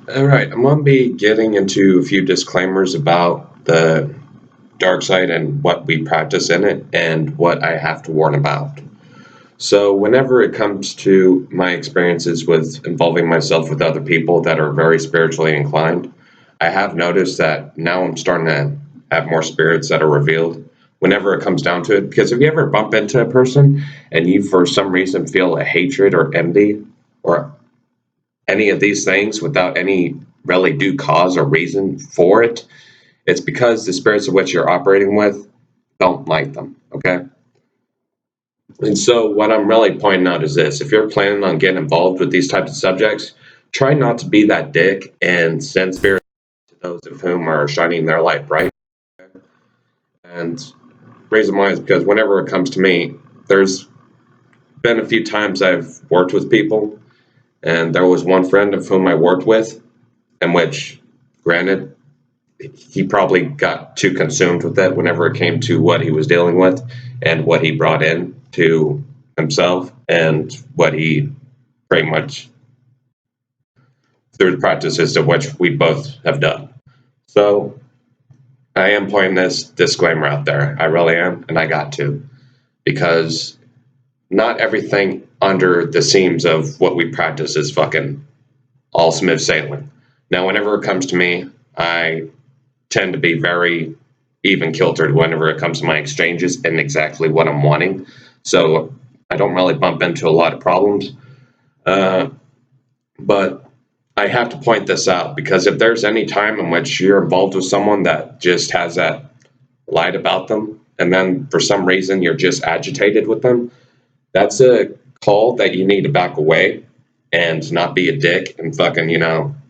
All right, I'm going to be getting into a few disclaimers about the dark side and what we practice in it and what I have to warn about. So, whenever it comes to my experiences with involving myself with other people that are very spiritually inclined, I have noticed that now I'm starting to have more spirits that are revealed whenever it comes down to it. Because if you ever bump into a person and you, for some reason, feel a hatred or envy or any of these things without any really due cause or reason for it, it's because the spirits of which you're operating with don't like them. Okay. And so, what I'm really pointing out is this: if you're planning on getting involved with these types of subjects, try not to be that dick and send spirits to those of whom are shining their light bright. And reason why is because whenever it comes to me, there's been a few times I've worked with people, and there was one friend of whom I worked with, in which, granted, he probably got too consumed with it whenever it came to what he was dealing with and what he brought in to himself and what he pretty much through the practices of which we both have done. So I am putting this disclaimer out there. I really am, and I got to, because not everything under the seams of what we practice is fucking all smooth sailing. Now, whenever it comes to me, I tend to be very even kiltered whenever it comes to my exchanges and exactly what I'm wanting. So I don't really bump into a lot of problems. Uh, but I have to point this out because if there's any time in which you're involved with someone that just has that light about them, and then for some reason you're just agitated with them, that's a call that you need to back away and not be a dick and fucking,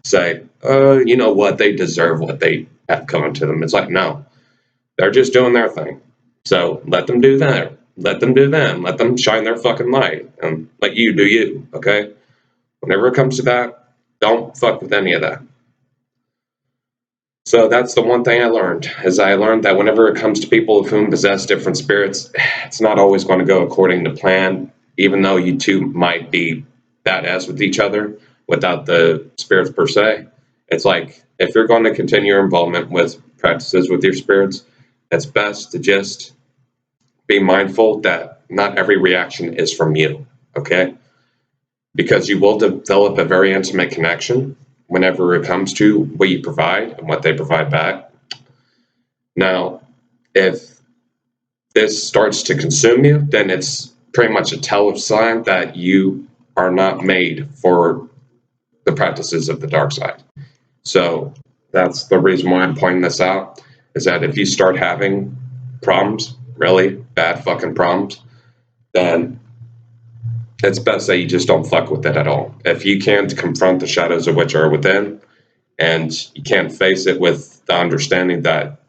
say, you know what, they deserve what they have coming to them. It's like, no, they're just doing their thing. So let them do that. Let them do them. Let them shine their fucking light and let you do you, okay? Whenever it comes to that, don't fuck with any of that. So that's the one thing I learned, is I learned that whenever it comes to people of whom possess different spirits, it's not always going to go according to plan, even though you two might be badass with each other without the spirits per se. It's like, if you're going to continue your involvement with practices with your spirits, it's best to just be mindful that not every reaction is from you, okay? Because you will develop a very intimate connection whenever it comes to what you provide and what they provide back. Now, if this starts to consume you, then it's pretty much a tell sign that you are not made for the practices of the dark side. So that's the reason why I'm pointing this out, is that if you start having problems, really bad fucking problems, then it's best that you just don't fuck with it at all. If you can't confront the shadows of which are within, and you can't face it with the understanding that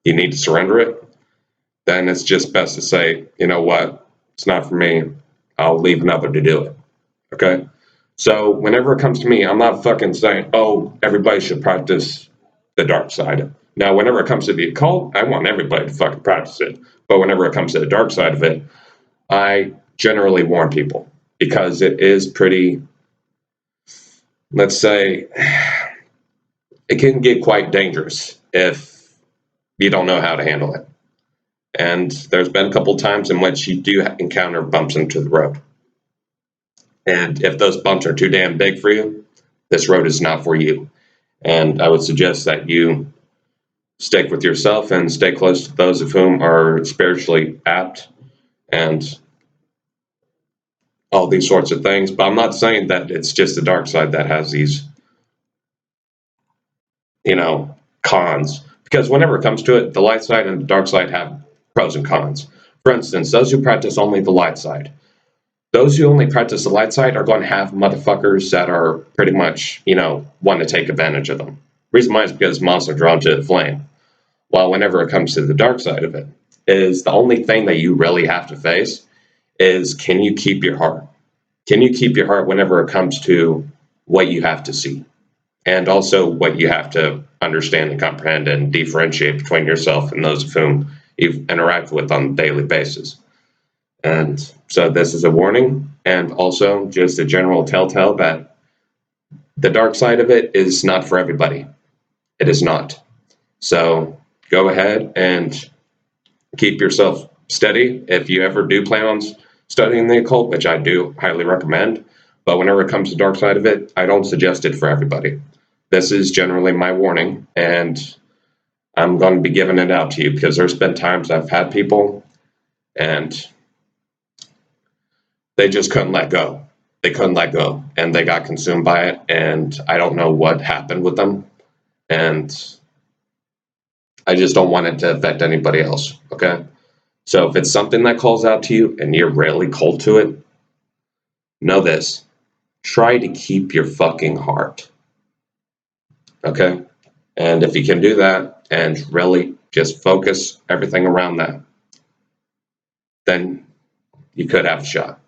you need to surrender it, then it's just best to say, you know what, it's not for me. I'll leave another to do it. Okay? So whenever it comes to me, I'm not fucking saying, oh, everybody should practice the dark side. Now, whenever it comes to the occult, I want everybody to fucking practice it. But whenever it comes to the dark side of it, I generally warn people because it is pretty, let's say, it can get quite dangerous if you don't know how to handle it. And there's been a couple times in which you do encounter bumps into the road. And if those bumps are too damn big for you, this road is not for you. And I would suggest that you stick with yourself and stay close to those of whom are spiritually apt and all these sorts of things. But I'm not saying that it's just the dark side that has these, cons. Because whenever it comes to it, the light side and the dark side have pros and cons. For instance, those who practice only the light side. Those who only practice the light side are going to have motherfuckers that are pretty much, want to take advantage of them. Reason why is because monsters are drawn to the flame. While whenever it comes to the dark side of it, is the only thing that you really have to face is, can you keep your heart? Can you keep your heart whenever it comes to what you have to see? And also what you have to understand and comprehend and differentiate between yourself and those of whom you interact with on a daily basis. And so this is a warning and also just a general telltale that The dark side of it is not for everybody. It is not. So go ahead and keep yourself steady if you ever do plan on studying the occult, which I do highly recommend. But whenever it comes to the dark side of it, I don't suggest it for everybody. This is generally my warning, and I'm going to be giving it out to you because there's been times I've had people and they just couldn't let go. They couldn't let go and they got consumed by it. And I don't know what happened with them. And I just don't want it to affect anybody else. Okay. So if it's something that calls out to you and you're really cold to it, know this. Try to keep your fucking heart. Okay. And if you can do that and really just focus everything around that, then you could have a shot.